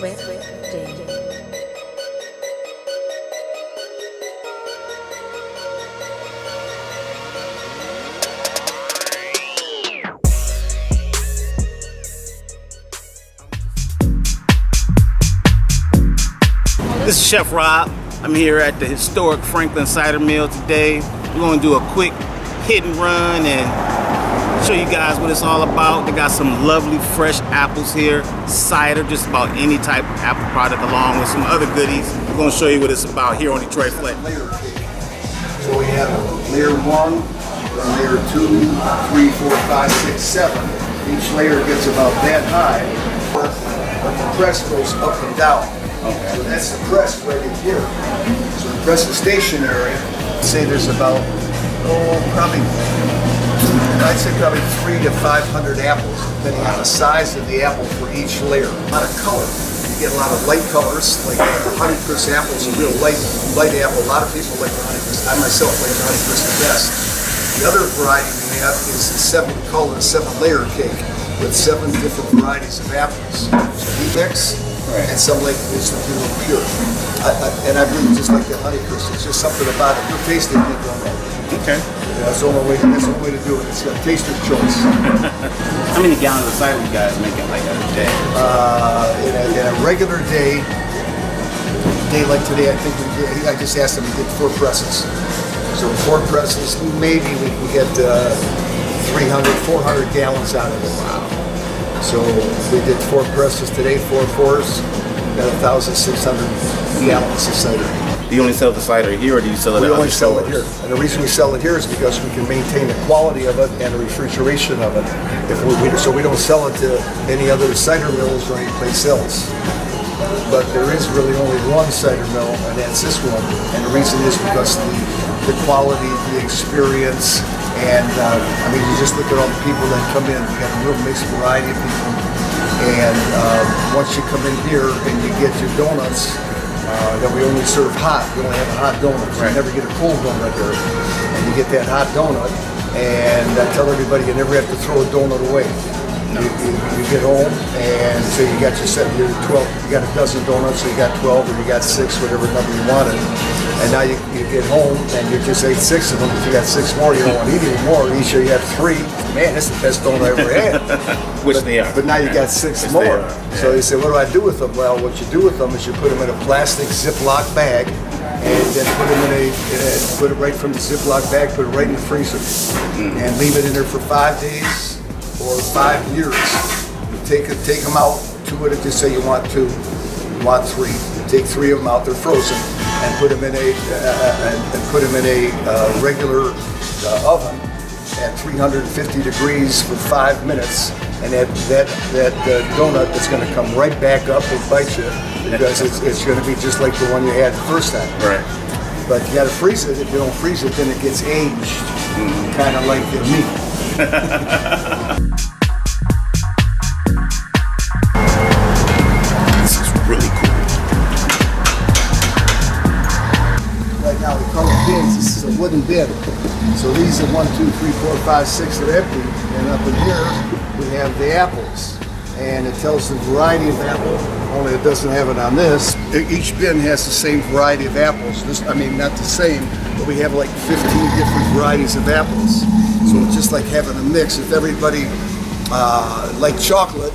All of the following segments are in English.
Webisode2. This is Chef Rob. I'm here at the historic Franklin Cider Mill today. We're going to do a quick hit and run and show you guys what it's all about. They got some lovely fresh apples here, cider, just about any type of apple product along with some other goodies. We're going to show you what it's about here on Detroit Flex. Layer cake. So we have layer 1, then layer 2, 3, 4, 5, 6, 7. Each layer gets about that high, but the press goes up and down. Okay. So that's the press right in here. So the press is stationary. Say there's about, I'd say probably 300 to 500 apples, depending on the size of the apple for each layer. A lot of color. You get a lot of light colors, like the Honeycrisp apple is a real light apple. A lot of people like the Honeycrisp. I myself like the Honeycrisp the best. The other variety we have is the 7-color, 7-layer cake with 7 different varieties of apples. So we mix. Right. And some like it's pure. And I really just like the Honeycrisp. It's just something about it. Your tasting it don't know. Okay. That's the only way to do it. It's a taster's choice. How many gallons of cider you guys making like a day? In a regular day like today, I think I just asked them. We did 4 presses. So 4 presses, maybe we can get 300, 400 gallons out of it. Wow. So we did 4 presses today, 4 fours, got 1,600 gallons of cider. Do you only sell the cider here, or do you sell it at other stores? We only sell it here. And the reason we sell it here is because we can maintain the quality of it and the refrigeration of it. So we don't sell it to any other cider mills or any place else. But there is really only one cider mill, and that's this one. And the reason is because the quality, the experience, and I mean, you just look at all the people that come in. We got a real mixed variety of people. And once you come in here and you get your donuts, that we only serve hot. We only have a hot donut. So you never get a cold donut here. And you get that hot donut. And I tell everybody you never have to throw a donut away. No. You get home, and so you got your 12. You got a dozen donuts, so you got 12, or you got 6, whatever number you wanted. And now you get home, and you just ate 6 of them. If you got 6 more, you don't want to eat any more. Each year you have 3. Man, that's the best donut I ever had. They are. But now you got 6 more. Yeah. So you say, what do I do with them? Well, what you do with them is you put them in a plastic Ziploc bag, and then put them put it right from the Ziploc bag, put it right in the freezer, and leave it in there for 5 days. Or 5 years. You take them out, 2 of it, just say you want 2, you want 3. You take 3 of them out, they're frozen, and put them in a regular oven at 350 degrees for 5 minutes, and that donut is going to come right back up and bite you, because it's going to be just like the one you had the first time. Right. But you got to freeze it. If you don't freeze it, then it gets aged, kind of like the meat. This is really cool. Right now we call them bins. This is a wooden bin. So these are 1, 2, 3, 4, 5, 6 that are empty. And up in here we have the apples. And it tells the variety of apple, only it doesn't have it on this. Each bin has the same variety of apples. I mean, not the same, but we have like 15 different varieties of apples. So it's just like having a mix. If everybody like chocolate,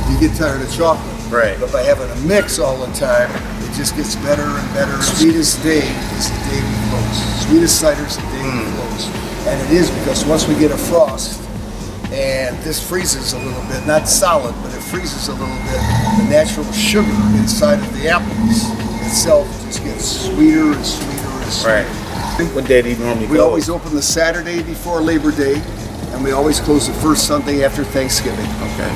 you get tired of chocolate. Right. But by having a mix all the time, it just gets better and better. Sweetest day is the day we close. Sweetest cider is the day we close. And it is because once we get a frost, and this freezes a little bit, not solid, but it freezes a little bit, the natural sugar inside of the apples itself just gets sweeter and sweeter and sweeter. Right. What day do you normally close? We always open the Saturday before Labor Day, and we always close the first Sunday after Thanksgiving. Okay.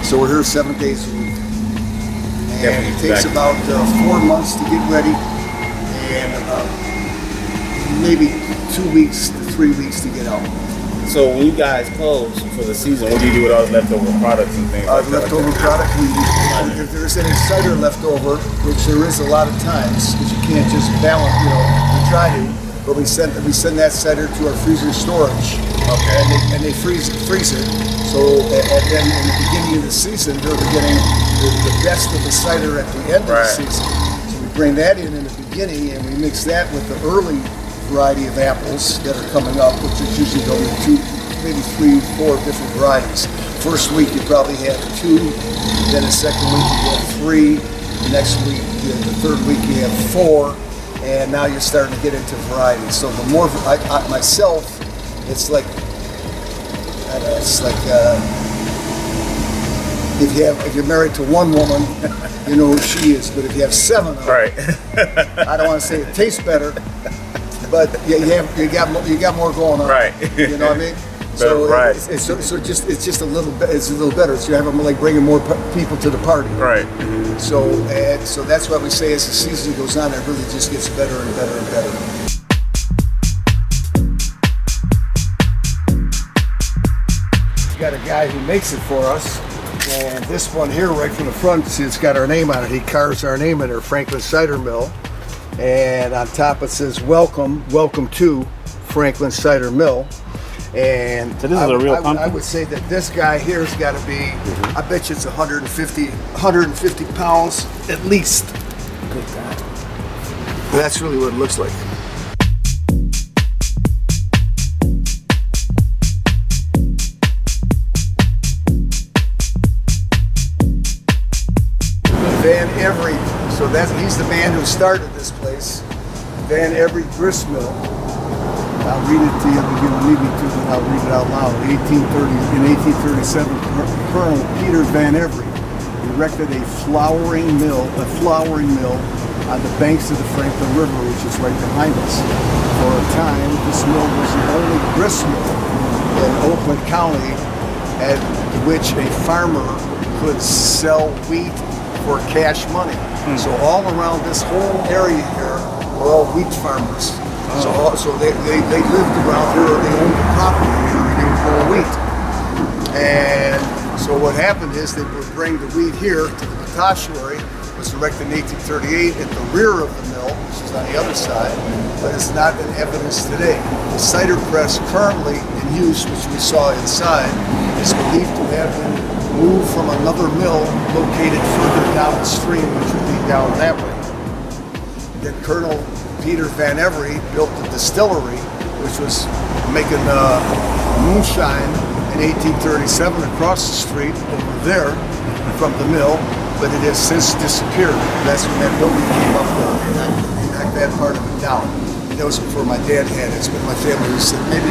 So we're here 7 days a week. And it takes about 4 months to get ready, and maybe 2 weeks to 3 weeks to get out. So when you guys close for the season, what do you do with all the leftover products and things like that? Leftover product, if there's any cider left over, which there is a lot of times, because you can't just balance, we try to, but we send that cider to our freezer storage, Okay. And they freeze it. So and then in the beginning of the season, they're getting the best of the cider at the end of the season. So we bring that in the beginning, and we mix that with the early variety of apples that are coming up, which is usually going to 2, maybe 3, 4 different varieties. First week you probably have 2, then the second week you have 3, the next week, the third week you have 4, and now you're starting to get into varieties. So the more myself, it's like if you're married to one woman, you know who she is. But if you have 7 of them, Right. I don't want to say it tastes better, but you got more going on. Right. You know what I mean? So right. It's just a little better. So you have them like bringing more people to the party. Right. So that's why we say as the season goes on, it really just gets better and better and better. Got a guy who makes it for us, and this one here right from the front, see, it's got our name on it. He carves our name in there, Franklin Cider Mill, and on top it says welcome to Franklin Cider Mill. And so this is a real company? I would say that this guy here has got to be, I bet you it's 150 pounds at least. Good God. That's really what it looks like. Van Every, so he's the man who started this place. Van Every Grist Mill. I'll read it to you, but you don't need me to, but I'll read it out loud. In 1837, Colonel Peter Van Every erected a flouring mill on the banks of the Franklin River, which is right behind us. For a time, this mill was the only grist mill in Oakland County at which a farmer could sell wheat for cash money. So all around this whole area here were all wheat farmers. So they lived around here, or they owned the property here, and they would grow wheat. And so what happened is they would bring the wheat here to the potashery. It was erected in 1838 at the rear of the mill, which is on the other side, but it's not in evidence today. The cider press currently in use, which we saw inside, is believed to have been moved from another mill located further down the stream, which would be down that way. Then Colonel Peter Van Every built the distillery, which was making moonshine in 1837 across the street over there from the mill, but it has since disappeared. That's when that building came up and knocked that part of it down. And that was before my dad had it. It's been my family was maybe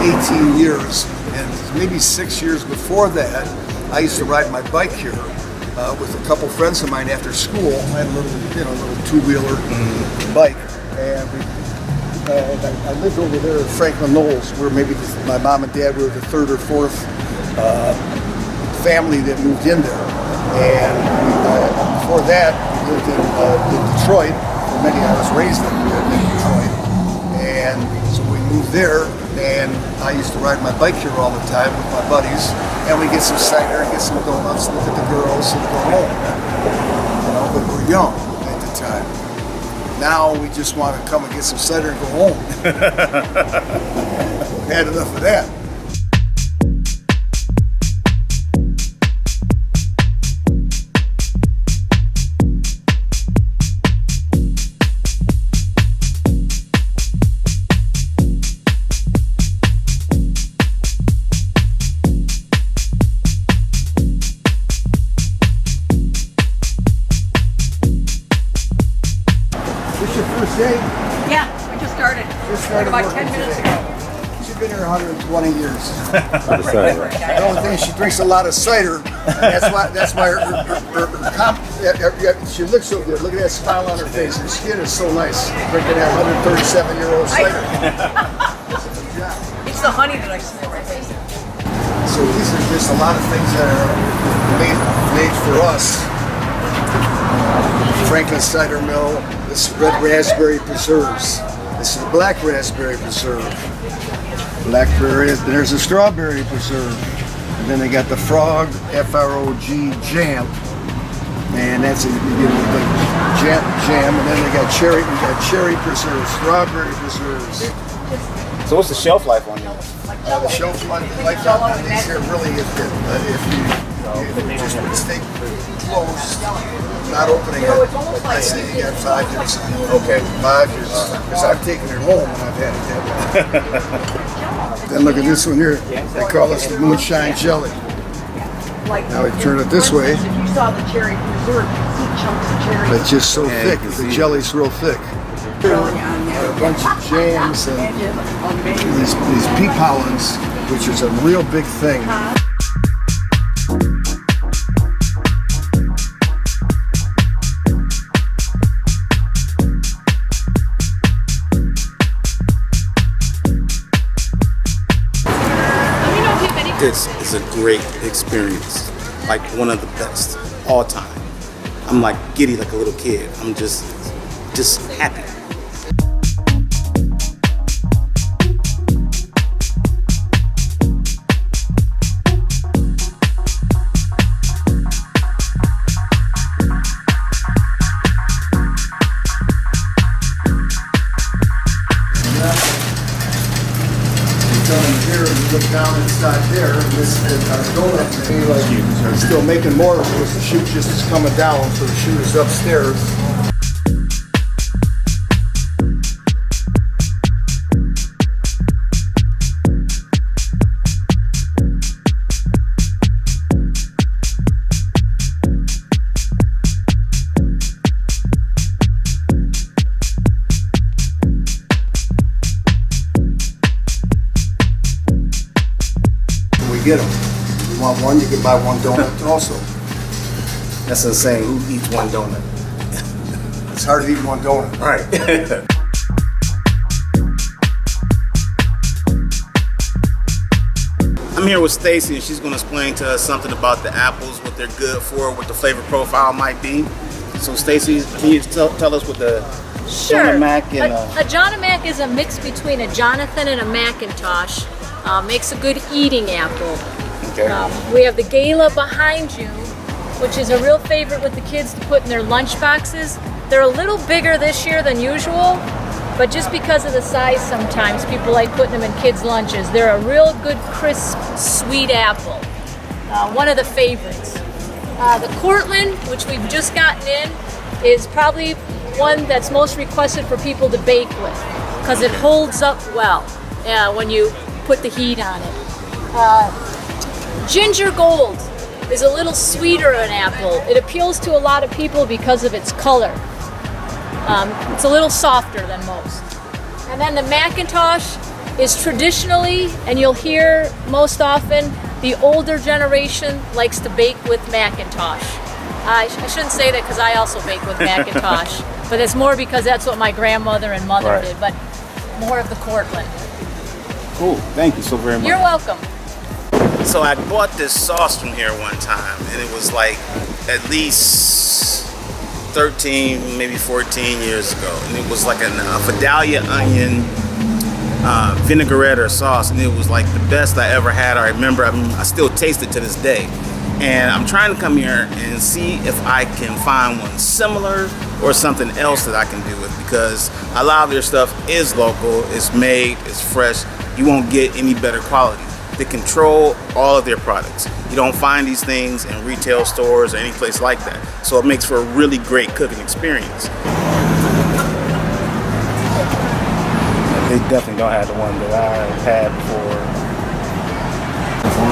18 years, and maybe 6 years before that, I used to ride my bike here with a couple friends of mine after school. I had a little two-wheeler bike, and I lived over there at Franklin Knowles, where maybe my mom and dad were the 3rd or 4th family that moved in there. And before that, we lived in Detroit. For many, I was raised in Detroit, and so we moved there. And I used to ride my bike here all the time with my buddies, and we get some cider, get some donuts, look at the girls, and go home. You know, but we're young at the time. Now we just want to come and get some cider and go home. Had enough of that. Yeah, we just started. About 10 minutes ago. She's been here 120 years. The only thing is she drinks a lot of cider, and that's why she looks so good. Look at that smile on her face. Her skin is so nice. Drinking that 137-year-old cider. It's the honey that I smell right there. So these are just a lot of things that are made for us. Franklin Cider Mill. This is red raspberry preserves. This is a black raspberry preserve. Blackberry, there's a strawberry preserve. And then they got the frog, F-R-O-G jam. And that's a jam. And then they got cherry preserves, strawberry preserves. So what's the shelf life on these? The shelf life on these here really is good. If you just would stay closed, not opening it, I say you got 5 years. Okay. 5 years. Because I've taken it home and I've had it that way. Then look at this one here. They call this the moonshine jelly. Now we turn it this way. If you saw the cherry preserve, you see chunks of cherry. It's just so thick. The jelly's real thick. A bunch of jams and these pea pollens, which is a real big thing. This is a great experience, like one of the best all time. I'm like giddy like a little kid. I'm just happy. Here and you look down inside there, and this donut thing, like still making more of it. The chute just is coming down, so the chute is upstairs. Get them. If you want one, you can buy one donut also. That's insane. Who eats one donut? It's hard to eat one donut. Right. I'm here with Stacy, and she's going to explain to us something about the apples, what they're good for, what the flavor profile might be. So, Stacy, can you tell us what the Sure. Mac and a John Mac is a mix between a Jonathan and a Macintosh. Makes a good eating apple. Okay. We have the Gala behind you, which is a real favorite with the kids to put in their lunch boxes. They're a little bigger this year than usual, but just because of the size sometimes people like putting them in kids' lunches. They're a real good crisp, sweet apple. One of the favorites. The Cortland, which we've just gotten in, is probably one that's most requested for people to bake with because it holds up well when you put the heat on it. Ginger Gold is a little sweeter an apple. It appeals to a lot of people because of its color. It's a little softer than most. And then the Macintosh is traditionally, and you'll hear most often, the older generation likes to bake with Macintosh. I shouldn't say that because I also bake with Macintosh, but it's more because that's what my grandmother and mother did, but more of the Cortland. Cool. Thank you so very much. You're welcome. So I bought this sauce from here one time, and it was like at least 13, maybe 14 years ago. And it was like a Vidalia onion vinaigrette or sauce, and it was like the best I ever had. I remember, I still taste it to this day. And I'm trying to come here and see if I can find one similar or something else that I can do with, because a lot of their stuff is local, it's made, it's fresh. You won't get any better quality. They control all of their products. You don't find these things in retail stores or any place like that. So it makes for a really great cooking experience. They definitely don't have the one that I've had before.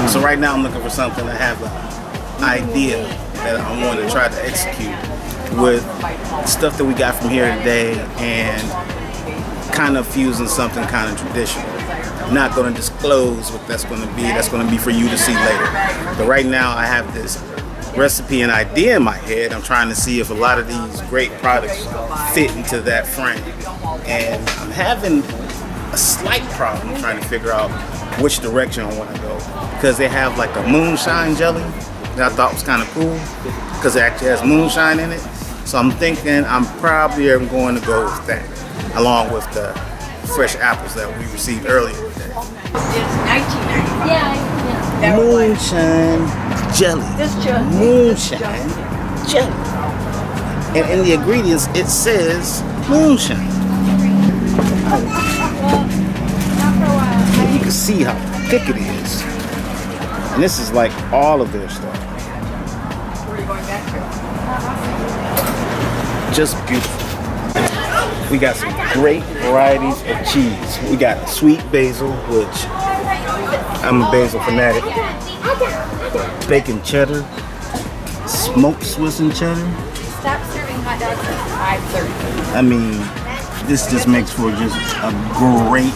So right now I'm looking for something that have an idea that I want to try to execute with stuff that we got from here today and kind of fusing something kind of traditional. I'm not going to disclose what that's going to be. That's going to be for you to see later. But right now I have this recipe and idea in my head. I'm trying to see if a lot of these great products fit into that frame. And I'm having a slight problem trying to figure out which direction I want to go, because they have like a moonshine jelly that I thought was kind of cool because it actually has moonshine in it. So I'm thinking I'm probably going to go with that, along with the fresh apples that we received earlier today. It's 1995. Yeah. Moonshine jelly. Moonshine jelly. And in the ingredients it says moonshine. Well, after a see how thick it is. And this is like all of their stuff. Where are you going back to? Just beautiful. We got some great varieties of cheese. We got sweet basil, which I'm a basil fanatic. Bacon cheddar, smoked Swiss and cheddar. Stop serving hot dogs at 5:30. I mean, this just makes for just a great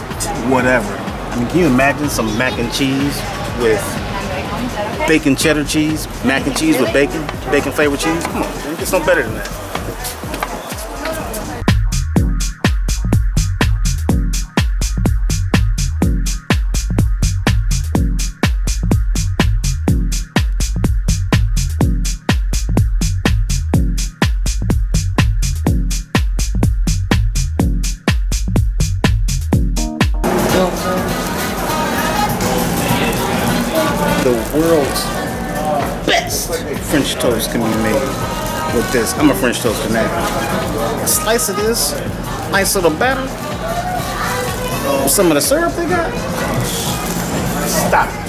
whatever. I mean, can you imagine some mac and cheese with bacon cheddar cheese, mac and cheese with bacon flavored cheese? Come on, man, it's no better than that. The world's best French toast can be made with this. I'm a French toast fanatic. A slice of this, nice little batter, with some of the syrup they got. Stop it.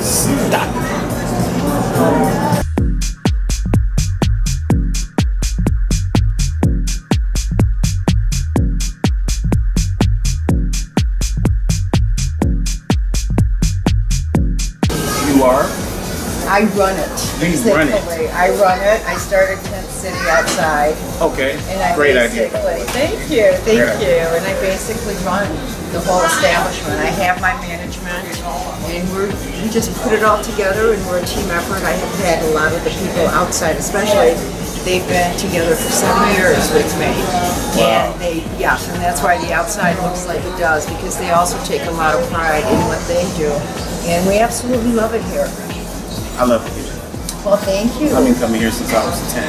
Stop it. You are? I run it. You run it? I run it. I started Tent City outside. Okay. And I Great idea. Thank you. And I basically run the whole establishment. I have my management, and we just put it all together, and we're a team effort. I have had a lot of the people outside, especially, they've been together for 7 years with me. Wow. And and that's why the outside looks like it does, because they also take a lot of pride in what they do. And we absolutely love it here. I love it. Well, thank you. I've been coming here since I was 10.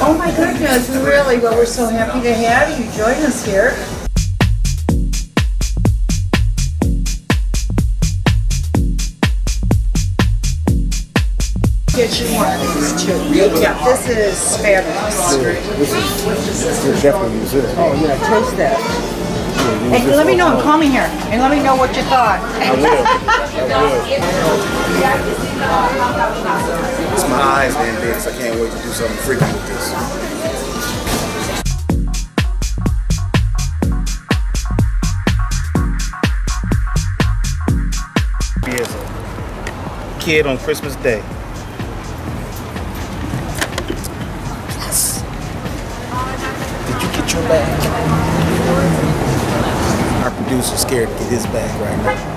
Oh my goodness, really? Well, we're so happy to have you join us here. Get you one of these too. Yeah, this is fabulous. You're definitely use this. Oh yeah, taste that. Hey, let me know and call me here, and let me know what you thought. I will. It's my eyes, man, big, so I can't wait to do something freaky with this. As a kid on Christmas Day. Yes. Did you get your bag? Our producer's scared to get his bag right now.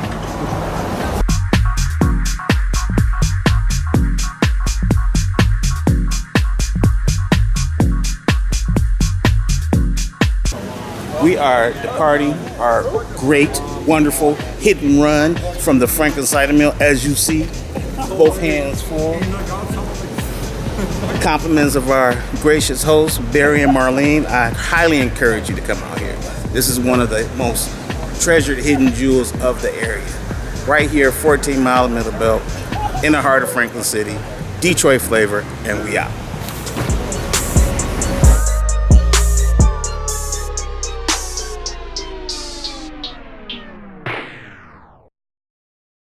We are departing our great, wonderful hit and run from the Franklin Cider Mill. As you see, both hands full. Compliments of our gracious hosts, Barry and Marlene. I highly encourage you to come out here. This is one of the most treasured hidden jewels of the area. Right here, 14 Mile Middle Belt, in the heart of Franklin City, Detroit flavor, and we out.